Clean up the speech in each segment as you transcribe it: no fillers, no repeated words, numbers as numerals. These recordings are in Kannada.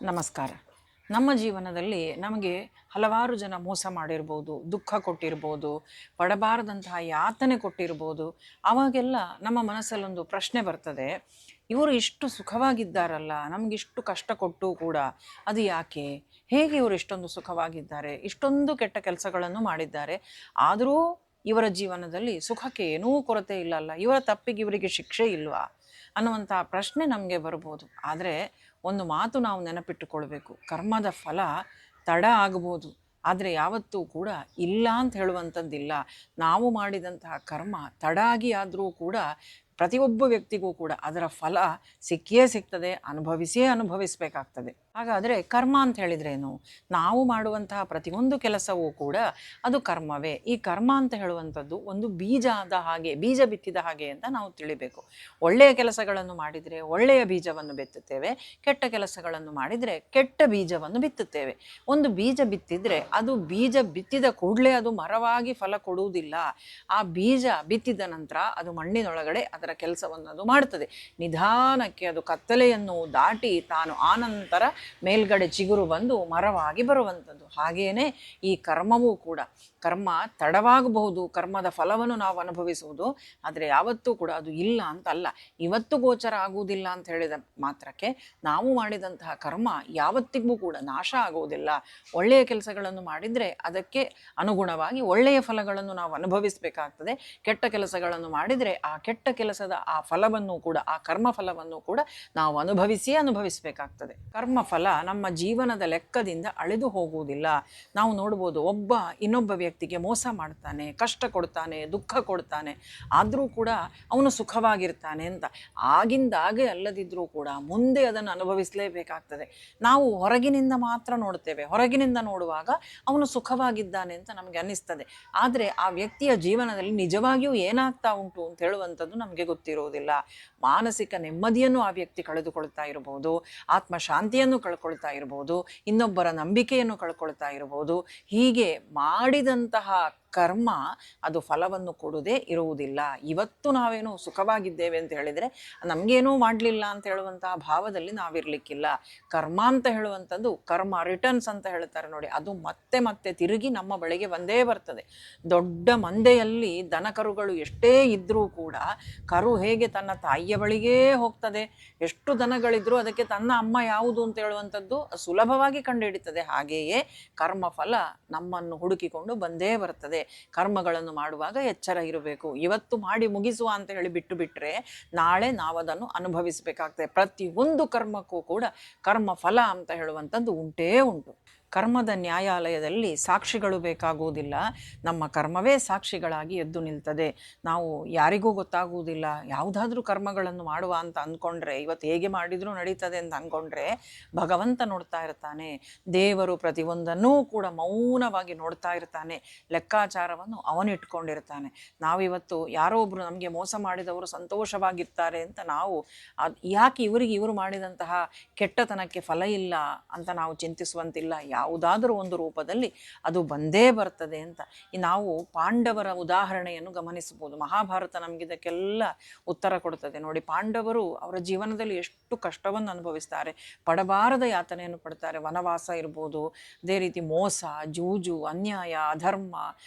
ನಮಸ್ಕಾರ. ನಮ್ಮ ಜೀವನದಲ್ಲಿ ನಮಗೆ ಹಲವಾರು ಜನ ಮೋಸ ಮಾಡಿರ್ಬೋದು, ದುಃಖ ಕೊಟ್ಟಿರ್ಬೋದು, ಪಡಬಾರದಂತಹ ಯಾತನೆ ಕೊಟ್ಟಿರ್ಬೋದು. ಆವಾಗೆಲ್ಲ ನಮ್ಮ ಮನಸ್ಸಲ್ಲೊಂದು ಪ್ರಶ್ನೆ ಬರ್ತದೆ, ಇವರು ಇಷ್ಟು ಸುಖವಾಗಿದ್ದಾರಲ್ಲ, ನಮಗಿಷ್ಟು ಕಷ್ಟ ಕೊಟ್ಟು ಕೂಡ ಅದು ಯಾಕೆ? ಹೇಗೆ ಇವರು ಇಷ್ಟೊಂದು ಸುಖವಾಗಿದ್ದಾರೆ? ಇಷ್ಟೊಂದು ಕೆಟ್ಟ ಕೆಲಸಗಳನ್ನು ಮಾಡಿದ್ದಾರೆ, ಆದರೂ ಇವರ ಜೀವನದಲ್ಲಿ ಸುಖಕ್ಕೆ ಏನೂ ಕೊರತೆ ಇಲ್ಲಲ್ಲ, ಇವರ ತಪ್ಪಿಗೆ ಇವರಿಗೆ ಶಿಕ್ಷೆ ಇಲ್ವಾ ಅನ್ನುವಂಥ ಪ್ರಶ್ನೆ ನಮಗೆ ಬರ್ಬೋದು. ಆದರೆ ಒಂದು ಮಾತು ನಾವು ನೆನಪಿಟ್ಟುಕೊಳ್ಬೇಕು, ಕರ್ಮದ ಫಲ ತಡ ಆಗ್ಬೋದು, ಆದರೆ ಯಾವತ್ತೂ ಕೂಡ ಇಲ್ಲ ಅಂತ ಹೇಳುವಂಥದ್ದಿಲ್ಲ. ನಾವು ಮಾಡಿದಂತಹ ಕರ್ಮ ತಡ ಆಗಿ ಆದರೂ ಕೂಡ ಪ್ರತಿಯೊಬ್ಬ ವ್ಯಕ್ತಿಗೂ ಕೂಡ ಅದರ ಫಲ ಸಿಕ್ಕಿಯೇ ಸಿಗ್ತದೆ, ಅನುಭವಿಸಬೇಕಾಗ್ತದೆ. ಹಾಗಾದರೆ ಕರ್ಮ ಅಂತ ಹೇಳಿದ್ರೇನು? ನಾವು ಮಾಡುವಂತಹ ಪ್ರತಿಯೊಂದು ಕೆಲಸವೂ ಕೂಡ ಅದು ಕರ್ಮವೇ. ಈ ಕರ್ಮ ಅಂತ ಹೇಳುವಂಥದ್ದು ಒಂದು ಬೀಜದ ಹಾಗೆ, ಬೀಜ ಬಿತ್ತಿದ ಹಾಗೆ ಅಂತ ನಾವು ತಿಳಿಬೇಕು. ಒಳ್ಳೆಯ ಕೆಲಸಗಳನ್ನು ಮಾಡಿದರೆ ಒಳ್ಳೆಯ ಬೀಜವನ್ನು ಬಿತ್ತುತ್ತೇವೆ, ಕೆಟ್ಟ ಕೆಲಸಗಳನ್ನು ಮಾಡಿದರೆ ಕೆಟ್ಟ ಬೀಜವನ್ನು ಬಿತ್ತುತ್ತೇವೆ. ಒಂದು ಬೀಜ ಬಿತ್ತಿದರೆ ಅದು ಬೀಜ ಬಿತ್ತಿದ ಕೂಡಲೇ ಅದು ಮರವಾಗಿ ಫಲ ಕೊಡುವುದಿಲ್ಲ. ಆ ಬೀಜ ಬಿತ್ತಿದ ನಂತರ ಅದು ಮಣ್ಣಿನೊಳಗಡೆ ಅದರ ಕೆಲಸವನ್ನು ಅದು ಮಾಡ್ತದೆ. ನಿಧಾನಕ್ಕೆ ಅದು ಕತ್ತಲೆಯನ್ನು ದಾಟಿ ತಾನು ಆನಂತರ ಮೇಲ್ಗಡೆ ಚಿಗುರು ಬಂದು ಮರವಾಗಿ ಬರುವಂಥದ್ದು. ಹಾಗೇನೆ ಈ ಕರ್ಮವೂ ಕೂಡ, ಕರ್ಮ ತಡವಾಗಬಹುದು, ಕರ್ಮದ ಫಲವನ್ನು ನಾವು ಅನುಭವಿಸುವುದು, ಆದರೆ ಯಾವತ್ತೂ ಕೂಡ ಅದು ಇಲ್ಲ ಅಂತಲ್ಲ. ಇವತ್ತು ಗೋಚರ ಆಗುವುದಿಲ್ಲ ಅಂತ ಹೇಳಿದ ಮಾತ್ರಕ್ಕೆ ನಾವು ಮಾಡಿದಂತಹ ಕರ್ಮ ಯಾವತ್ತಿಗೂ ಕೂಡ ನಾಶ ಆಗುವುದಿಲ್ಲ. ಒಳ್ಳೆಯ ಕೆಲಸಗಳನ್ನು ಮಾಡಿದರೆ ಅದಕ್ಕೆ ಅನುಗುಣವಾಗಿ ಒಳ್ಳೆಯ ಫಲಗಳನ್ನು ನಾವು ಅನುಭವಿಸಬೇಕಾಗ್ತದೆ. ಕೆಟ್ಟ ಕೆಲಸಗಳನ್ನು ಮಾಡಿದರೆ ಆ ಕೆಟ್ಟ ಕೆಲಸದ ಆ ಫಲವನ್ನು ಕೂಡ, ಆ ಕರ್ಮ ಫಲವನ್ನು ಕೂಡ ನಾವು ಅನುಭವಿಸಬೇಕಾಗ್ತದೆ. ಕರ್ಮ ಫಲ ನಮ್ಮ ಜೀವನದ ಲೆಕ್ಕದಿಂದ ಅಳೆದು ಹೋಗುವುದಿಲ್ಲ. ನಾವು ನೋಡ್ಬೋದು, ಒಬ್ಬ ಇನ್ನೊಬ್ಬ ವ್ಯಕ್ತಿಗೆ ಮೋಸ ಮಾಡ್ತಾನೆ, ಕಷ್ಟ ಕೊಡ್ತಾನೆ, ದುಃಖ ಕೊಡ್ತಾನೆ, ಆದರೂ ಕೂಡ ಅವನು ಸುಖವಾಗಿರ್ತಾನೆ ಅಂತ. ಆಗಿಂದಾಗೆ ಅಲ್ಲದಿದ್ದರೂ ಕೂಡ ಮುಂದೆ ಅದನ್ನು ಅನುಭವಿಸಲೇಬೇಕಾಗ್ತದೆ. ನಾವು ಹೊರಗಿನಿಂದ ಮಾತ್ರ ನೋಡ್ತೇವೆ, ಹೊರಗಿನಿಂದ ನೋಡುವಾಗ ಅವನು ಸುಖವಾಗಿದ್ದಾನೆ ಅಂತ ನಮಗೆ ಅನ್ನಿಸ್ತದೆ. ಆದರೆ ಆ ವ್ಯಕ್ತಿಯ ಜೀವನದಲ್ಲಿ ನಿಜವಾಗಿಯೂ ಏನಾಗ್ತಾ ಉಂಟು ಅಂತ ಹೇಳುವಂಥದ್ದು ನಮಗೆ ಗೊತ್ತಿರುವುದಿಲ್ಲ. ಮಾನಸಿಕ ನೆಮ್ಮದಿಯನ್ನು ಆ ವ್ಯಕ್ತಿ ಕಳೆದುಕೊಳ್ತಾ ಇರಬಹುದು, ಆತ್ಮಶಾಂತಿಯನ್ನು ಕಳ್ಕೊಳ್ತಾ ಇರಬಹುದು, ಇನ್ನೊಬ್ಬರ ನಂಬಿಕೆಯನ್ನು ಕಳ್ಕೊಳ್ತಾ ಇರಬಹುದು. ಹೀಗೆ ಮಾಡಿದಂತಹ ಕರ್ಮ ಅದು ಫಲವನ್ನು ಕೊಡದೇ ಇರುವುದಿಲ್ಲ. ಇವತ್ತು ನಾವೇನು ಸುಖವಾಗಿದ್ದೇವೆ ಅಂತ ಹೇಳಿದರೆ ನಮಗೇನೂ ಮಾಡಲಿಲ್ಲ ಅಂತ ಹೇಳುವಂತಹ ಭಾವದಲ್ಲಿ ನಾವಿರಲಿಕ್ಕಿಲ್ಲ. ಕರ್ಮ ಅಂತ ಹೇಳುವಂಥದ್ದು, ಕರ್ಮ ರಿಟರ್ನ್ಸ್ ಅಂತ ಹೇಳ್ತಾರೆ ನೋಡಿ, ಅದು ಮತ್ತೆ ಮತ್ತೆ ತಿರುಗಿ ನಮ್ಮ ಬಳಿಗೆ ಬಂದೇ ಬರ್ತದೆ. ದೊಡ್ಡ ಮಂದೆಯಲ್ಲಿ ದನ ಕರುಗಳು ಎಷ್ಟೇ ಇದ್ದರೂ ಕೂಡ ಕರು ಹೇಗೆ ತನ್ನ ತಾಯಿಯ ಬಳಿಗೇ ಹೋಗ್ತದೆ, ಎಷ್ಟು ದನಗಳಿದ್ರೂ ಅದಕ್ಕೆ ತನ್ನ ಅಮ್ಮ ಯಾವುದು ಅಂತ ಹೇಳುವಂಥದ್ದು ಸುಲಭವಾಗಿ ಕಂಡುಹಿಡಿತದೆ. ಹಾಗೆಯೇ ಕರ್ಮಫಲ ನಮ್ಮನ್ನು ಹುಡುಕಿಕೊಂಡು ಬಂದೇ ಬರ್ತದೆ. ಕರ್ಮಗಳನ್ನು ಮಾಡುವಾಗ ಎಚ್ಚರ ಇರಬೇಕು. ಇವತ್ತು ಮಾಡಿ ಮುಗಿಸುವ ಅಂತ ಹೇಳಿ ಬಿಟ್ಟು ಬಿಟ್ಟರೆ ನಾಳೆ ನಾವು ಅದನ್ನು ಅನುಭವಿಸಬೇಕಾಗ್ತದೆ. ಪ್ರತಿಯೊಂದು ಕರ್ಮಕ್ಕೂ ಕೂಡ ಕರ್ಮ ಫಲ ಅಂತ ಹೇಳುವಂಥದ್ದು ಉಂಟೇ ಉಂಟು. ಕರ್ಮದ ನ್ಯಾಯಾಲಯದಲ್ಲಿ ಸಾಕ್ಷಿಗಳು ಬೇಕಾಗುವುದಿಲ್ಲ, ನಮ್ಮ ಕರ್ಮವೇ ಸಾಕ್ಷಿಗಳಾಗಿ ಎದ್ದು ನಿಲ್ತದೆ. ನಾವು ಯಾರಿಗೂ ಗೊತ್ತಾಗುವುದಿಲ್ಲ. ಯಾವುದಾದ್ರೂ ಕರ್ಮಗಳನ್ನು ಮಾಡುವ ಅಂತ ಅಂದ್ಕೊಂಡ್ರೆ, ಇವತ್ತು ಹೇಗೆ ಮಾಡಿದರೂ ನಡೀತದೆ ಅಂತ ಅಂದ್ಕೊಂಡ್ರೆ ಭಗವಂತ ನೋಡ್ತಾ ಇರ್ತಾನೆ. ದೇವರು ಪ್ರತಿಯೊಂದನ್ನೂ ಕೂಡ ಮೌನವಾಗಿ ನೋಡ್ತಾ ಇರ್ತಾನೆ. ಲೆಕ್ಕಾಚಾರವನ್ನು ಅವನಿಟ್ಕೊಂಡಿರ್ತಾನೆ. ನಾವಿವತ್ತು ಯಾರೋ ಒಬ್ಬರು ನಮಗೆ ಮೋಸ ಮಾಡಿದವರು ಸಂತೋಷವಾಗಿರ್ತಾರೆ ಅಂತ ನಾವು ಯಾಕೆ ಇವರು ಮಾಡಿದಂತಹ ಕೆಟ್ಟತನಕ್ಕೆ ಫಲ ಇಲ್ಲ ಅಂತ ನಾವು ಚಿಂತಿಸುವಂತಿಲ್ಲ. ಯಾವುದಾದರೂ ಒಂದು ರೂಪದಲ್ಲಿ ಅದು ಬಂದೇ ಬರ್ತದೆ ಅಂತ. ನಾವು ಪಾಂಡವರ ಉದಾಹರಣೆಯನ್ನು ಗಮನಿಸಬಹುದು. ಮಹಾಭಾರತ ನಮಗಿದಕ್ಕೆಲ್ಲ ಉತ್ತರ ಕೊಡ್ತದೆ ನೋಡಿ. ಪಾಂಡವರು ಅವರ ಜೀವನದಲ್ಲಿ ಎಷ್ಟು ಕಷ್ಟವನ್ನು ಅನುಭವಿಸ್ತಾರೆ, ಪಡಬಾರದ ಯಾತನೆಯನ್ನು ಪಡ್ತಾರೆ. ವನವಾಸ ಇರ್ಬೋದು, ಅದೇ ರೀತಿ ಮೋಸ, ಜೂಜು, ಅನ್ಯಾಯ, ಅಧರ್ಮ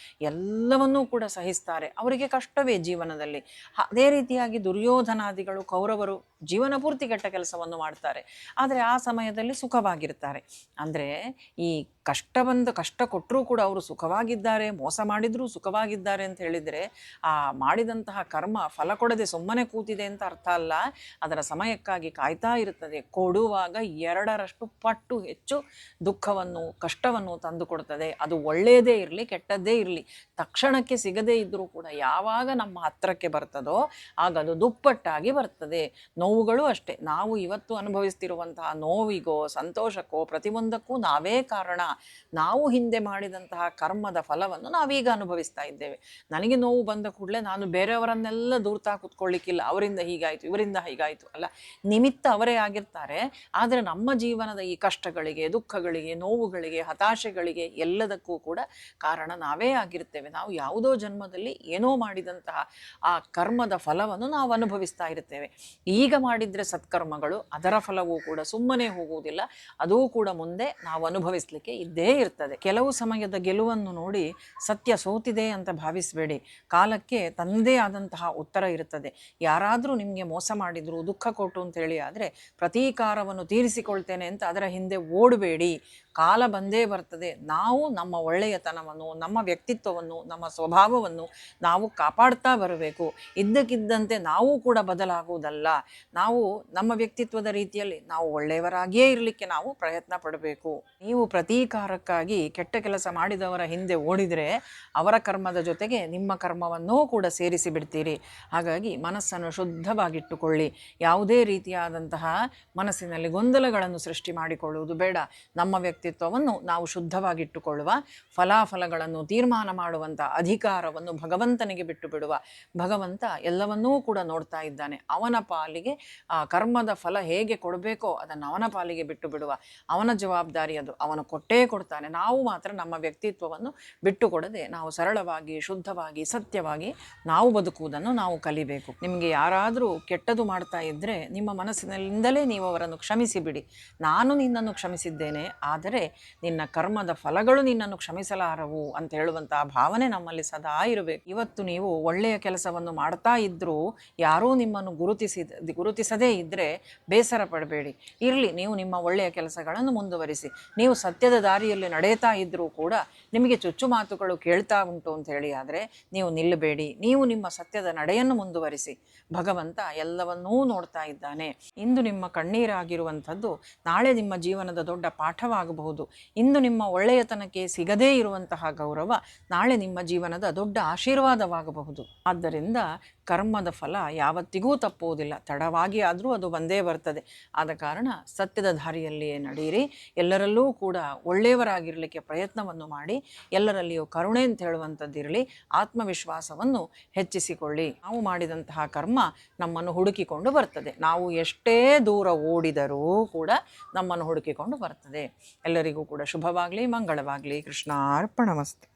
ಎಲ್ಲವನ್ನೂ ಕೂಡ ಸಹಿಸ್ತಾರೆ. ಅವರಿಗೆ ಕಷ್ಟವೇ ಜೀವನದಲ್ಲಿ. ಅದೇ ರೀತಿಯಾಗಿ ದುರ್ಯೋಧನಾದಿಗಳು, ಕೌರವರು ಜೀವನ ಪೂರ್ತಿ ಕೆಟ್ಟ ಕೆಲಸವನ್ನು ಮಾಡ್ತಾರೆ, ಆದರೆ ಆ ಸಮಯದಲ್ಲಿ ಸುಖವಾಗಿರ್ತಾರೆ. ಅಂದರೆ ಈ ಕಷ್ಟ ಕೊಟ್ಟರೂ ಕೂಡ ಅವರು ಸುಖವಾಗಿದ್ದಾರೆ, ಮೋಸ ಮಾಡಿದರೂ ಸುಖವಾಗಿದ್ದಾರೆ ಅಂತ ಹೇಳಿದರೆ ಆ ಮಾಡಿದಂತಹ ಕರ್ಮ ಫಲ ಕೊಡದೆ ಸುಮ್ಮನೆ ಕೂತಿದೆ ಅಂತ ಅರ್ಥ ಅಲ್ಲ. ಅದರ ಸಮಯಕ್ಕಾಗಿ ಕಾಯ್ತಾ ಇರುತ್ತದೆ. ಕೊಡುವಾಗ 2ರಷ್ಟು ಪಟ್ಟು ಹೆಚ್ಚು ದುಃಖವನ್ನು, ಕಷ್ಟವನ್ನು ತಂದು ಕೊಡ್ತದೆ. ಅದು ಒಳ್ಳೆಯದೇ ಇರಲಿ, ಕೆಟ್ಟದ್ದೇ ಇರಲಿ, ತಕ್ಷಣಕ್ಕೆ ಸಿಗದೇ ಇದ್ದರೂ ಕೂಡ ಯಾವಾಗ ನಮ್ಮ ಹತ್ತಿರಕ್ಕೆ ಬರ್ತದೋ ಆಗ ಅದು ದುಪ್ಪಟ್ಟಾಗಿ ಬರ್ತದೆ. ನೋವುಗಳು ಅಷ್ಟೇ. ನಾವು ಇವತ್ತು ಅನುಭವಿಸ್ತಿರುವಂತಹ ನೋವಿಗೋ ಸಂತೋಷಕ್ಕೋ ಪ್ರತಿಯೊಂದಕ್ಕೂ ನಾವೇ ಕಾರಣ. ನಾವು ಹಿಂದೆ ಮಾಡಿದಂತಹ ಕರ್ಮದ ಫಲವನ್ನು ನಾವೀಗ ಅನುಭವಿಸ್ತಾ ಇದ್ದೇವೆ. ನನಗೆ ನೋವು ಬಂದ ಕೂಡಲೇ ನಾನು ಬೇರೆಯವರನ್ನೆಲ್ಲ ದೂರ್ತಾ ಕೂತ್ಕೊಳ್ಳಿಕ್ಕಿಲ್ಲ, ಅವರಿಂದ ಹೀಗಾಯಿತು ಇವರಿಂದ ಹೀಗಾಯಿತು ಅಲ್ಲ. ನಿಮಿತ್ತ ಅವರೇ ಆಗಿರ್ತಾರೆ. ಆದರೆ ನಮ್ಮ ಜೀವನದ ಈ ಕಷ್ಟಗಳಿಗೆ, ದುಃಖಗಳಿಗೆ, ನೋವುಗಳಿಗೆ, ಹತಾಶೆಗಳಿಗೆ ಎಲ್ಲದಕ್ಕೂ ಕೂಡ ಕಾರಣ ನಾವೇ ಆಗಿರ್ತೇವೆ. ನಾವು ಯಾವುದೋ ಜನ್ಮದಲ್ಲಿ ಏನೋ ಮಾಡಿದಂತಹ ಆ ಕರ್ಮದ ಫಲವನ್ನು ನಾವು ಅನುಭವಿಸ್ತಾ ಇರ್ತೇವೆ. ಈಗ ಮಾಡಿದರೆ ಸತ್ಕರ್ಮಗಳು, ಅದರ ಫಲವೂ ಕೂಡ ಸುಮ್ಮನೆ ಹೋಗುವುದಿಲ್ಲ, ಅದೂ ಕೂಡ ಮುಂದೆ ನಾವು ಅನುಭವಿಸಲಿಕ್ಕೆ ಇದ್ದೇ ಇರ್ತದೆ. ಕೆಲವು ಸಮಯದ ಗೆಲುವನ್ನು ನೋಡಿ ಸತ್ಯ ಸೋತಿದೆ ಅಂತ ಭಾವಿಸಬೇಡಿ. ಕಾಲಕ್ಕೆ ತನ್ನದೇ ಆದಂತಹ ಉತ್ತರ ಇರುತ್ತದೆ. ಯಾರಾದರೂ ನಿಮಗೆ ಮೋಸ ಮಾಡಿದ್ರು, ದುಃಖ ಕೊಟ್ಟು ಅಂತೇಳಿ ಆದರೆ ಪ್ರತೀಕಾರವನ್ನು ತೀರಿಸಿಕೊಳ್ತೇನೆ ಅಂತ ಅದರ ಹಿಂದೆ ಓಡಬೇಡಿ. ಕಾಲ ಬಂದೇ ಬರ್ತದೆ. ನಾವು ನಮ್ಮ ಒಳ್ಳೆಯತನವನ್ನು, ನಮ್ಮ ವ್ಯಕ್ತಿತ್ವವನ್ನು, ನಮ್ಮ ಸ್ವಭಾವವನ್ನು ನಾವು ಕಾಪಾಡ್ತಾ ಬರಬೇಕು. ಇದ್ದಕ್ಕಿದ್ದಂತೆ ನಾವು ಕೂಡ ಬದಲಾಗುವುದಲ್ಲ. ನಾವು ನಮ್ಮ ವ್ಯಕ್ತಿತ್ವದ ರೀತಿಯಲ್ಲಿ ನಾವು ಒಳ್ಳೆಯವರಾಗಿಯೇ ಇರಲಿಕ್ಕೆ ನಾವು ಪ್ರಯತ್ನ ಪಡಬೇಕು. ನೀವು ಪ್ರತೀಕಾರಕ್ಕಾಗಿ ಕೆಟ್ಟ ಕೆಲಸ ಮಾಡಿದವರ ಹಿಂದೆ ಓಡಿದರೆ ಅವರ ಕರ್ಮದ ಜೊತೆಗೆ ನಿಮ್ಮ ಕರ್ಮವನ್ನೂ ಕೂಡ ಸೇರಿಸಿ ಬಿಡ್ತೀರಿ. ಹಾಗಾಗಿ ಮನಸ್ಸನ್ನು ಶುದ್ಧವಾಗಿಟ್ಟುಕೊಳ್ಳಿ. ಯಾವುದೇ ರೀತಿಯಾದಂತಹ ಮನಸ್ಸಿನಲ್ಲಿ ಗೊಂದಲಗಳನ್ನು ಸೃಷ್ಟಿ ಮಾಡಿಕೊಳ್ಳುವುದು ಬೇಡ. ನಮ್ಮ ವ್ಯಕ್ತಿತ್ವವನ್ನು ನಾವು ಶುದ್ಧವಾಗಿಟ್ಟುಕೊಳ್ಳುವ, ಫಲಾಫಲಗಳನ್ನು ತೀರ್ಮಾನ ಮಾಡುವಂಥ ಅಧಿಕಾರವನ್ನು ಭಗವಂತನಿಗೆ ಬಿಟ್ಟು ಬಿಡುವ. ಭಗವಂತ ಎಲ್ಲವನ್ನೂ ಕೂಡ ನೋಡ್ತಾ ಇದ್ದಾನೆ. ಅವನ ಪಾಲಿಗೆ ಆ ಕರ್ಮದ ಫಲ ಹೇಗೆ ಕೊಡಬೇಕೋ ಅದನ್ನು ಅವನ ಪಾಲಿಗೆ ಬಿಟ್ಟು ಬಿಡುವ. ಅವನ ಜವಾಬ್ದಾರಿ ಅದು, ಅವನು ಕೊಟ್ಟೇ ಕೊಡ್ತಾನೆ. ನಾವು ಮಾತ್ರ ನಮ್ಮ ವ್ಯಕ್ತಿತ್ವವನ್ನು ಬಿಟ್ಟು ಕೊಡದೆ ನಾವು ಸರಳವಾಗಿ, ಶುದ್ಧವಾಗಿ, ಸತ್ಯವಾಗಿ ನಾವು ಬದುಕುವುದನ್ನು ನಾವು ಕಲಿಬೇಕು. ನಿಮಗೆ ಯಾರಾದರೂ ಕೆಟ್ಟದು ಮಾಡ್ತಾ ಇದ್ದರೆ ನಿಮ್ಮ ಮನಸ್ಸಿನಿಂದಲೇ ನೀವು ಅವರನ್ನು ಕ್ಷಮಿಸಿ ಬಿಡಿ. ನಾನು ನಿನ್ನನ್ನು ಕ್ಷಮಿಸಿದ್ದೇನೆ, ಆದರೆ ನಿನ್ನ ಕರ್ಮದ ಫಲಗಳು ನಿನ್ನನ್ನು ಕ್ಷಮಿಸಲಾರವು ಅಂತ ಹೇಳುವಂತಹ ಭಾವನೆ ನಮ್ಮಲ್ಲಿ ಸದಾ ಇರಬೇಕು. ಇವತ್ತು ನೀವು ಒಳ್ಳೆಯ ಕೆಲಸವನ್ನು ಮಾಡ್ತಾ ಇದ್ದರೂ ಯಾರೂ ನಿಮ್ಮನ್ನು ಗುರುತಿಸದೇ ಇದ್ದರೆ ಬೇಸರ ಪಡಬೇಡಿ. ಇರಲಿ, ನೀವು ನಿಮ್ಮ ಒಳ್ಳೆಯ ಕೆಲಸಗಳನ್ನು ಮುಂದುವರಿಸಿ. ನೀವು ಸತ್ಯದ ದಾರಿಯಲ್ಲಿ ನಡೆಯುತ್ತಾ ಇದ್ದರೂ ಕೂಡ ನಿಮಗೆ ಚುಚ್ಚು ಮಾತುಗಳು ಕೇಳ್ತಾ ಉಂಟು ಅಂತ ಹೇಳಿ ಆದರೆ ನೀವು ನಿಲ್ಲಬೇಡಿ. ನೀವು ನಿಮ್ಮ ಸತ್ಯದ ನಡೆಯನ್ನು ಮುಂದುವರಿಸಿ. ಭಗವಂತ ಎಲ್ಲವನ್ನೂ ನೋಡ್ತಾ ಇದ್ದಾನೆ. ಇಂದು ನಿಮ್ಮ ಕಣ್ಣೀರಾಗಿರುವಂಥದ್ದು ನಾಳೆ ನಿಮ್ಮ ಜೀವನದ ದೊಡ್ಡ ಪಾಠವಾಗಬಹುದು. ಇಂದು ನಿಮ್ಮ ಒಳ್ಳೆಯತನಕ್ಕೆ ಸಿಗದೇ ಇರುವಂತಹ ಗೌರವ ನಾಳೆ ನಿಮ್ಮ ಜೀವನದ ದೊಡ್ಡ ಆಶೀರ್ವಾದವಾಗಬಹುದು. ಆದ್ದರಿಂದ ಕರ್ಮದ ಫಲ ಯಾವತ್ತಿಗೂ ತಪ್ಪುವುದಿಲ್ಲ. ತಡವಾಗಿ ಆದರೂ ಅದು ಬಂದೇ ಬರ್ತದೆ. ಆದ ಕಾರಣ ಸತ್ಯದ ದಾರಿಯಲ್ಲಿಯೇ ನಡೆಯಿರಿ. ಎಲ್ಲರಲ್ಲೂ ಕೂಡ ಒಳ್ಳೆಯವರಾಗಿರಲಿಕ್ಕೆ ಪ್ರಯತ್ನವನ್ನು ಮಾಡಿ. ಎಲ್ಲರಲ್ಲಿಯೂ ಕರುಣೆ ಅಂತ ಹೇಳುವಂಥದ್ದಿರಲಿ. ಆತ್ಮವಿಶ್ವಾಸವನ್ನು ಹೆಚ್ಚಿಸಿಕೊಳ್ಳಿ. ನಾವು ಮಾಡಿದಂತಹ ಕರ್ಮ ನಮ್ಮನ್ನು ಹುಡುಕಿಕೊಂಡು ಬರ್ತದೆ. ನಾವು ಎಷ್ಟೇ ದೂರ ಓಡಿದರೂ ಕೂಡ ನಮ್ಮನ್ನು ಹುಡುಕಿಕೊಂಡು ಬರ್ತದೆ. ಎಲ್ಲರಿಗೂ ಕೂಡ ಶುಭವಾಗಲಿ, ಮಂಗಳವಾಗಲಿ. ಕೃಷ್ಣಾರ್ಪಣಮಸ್ತು.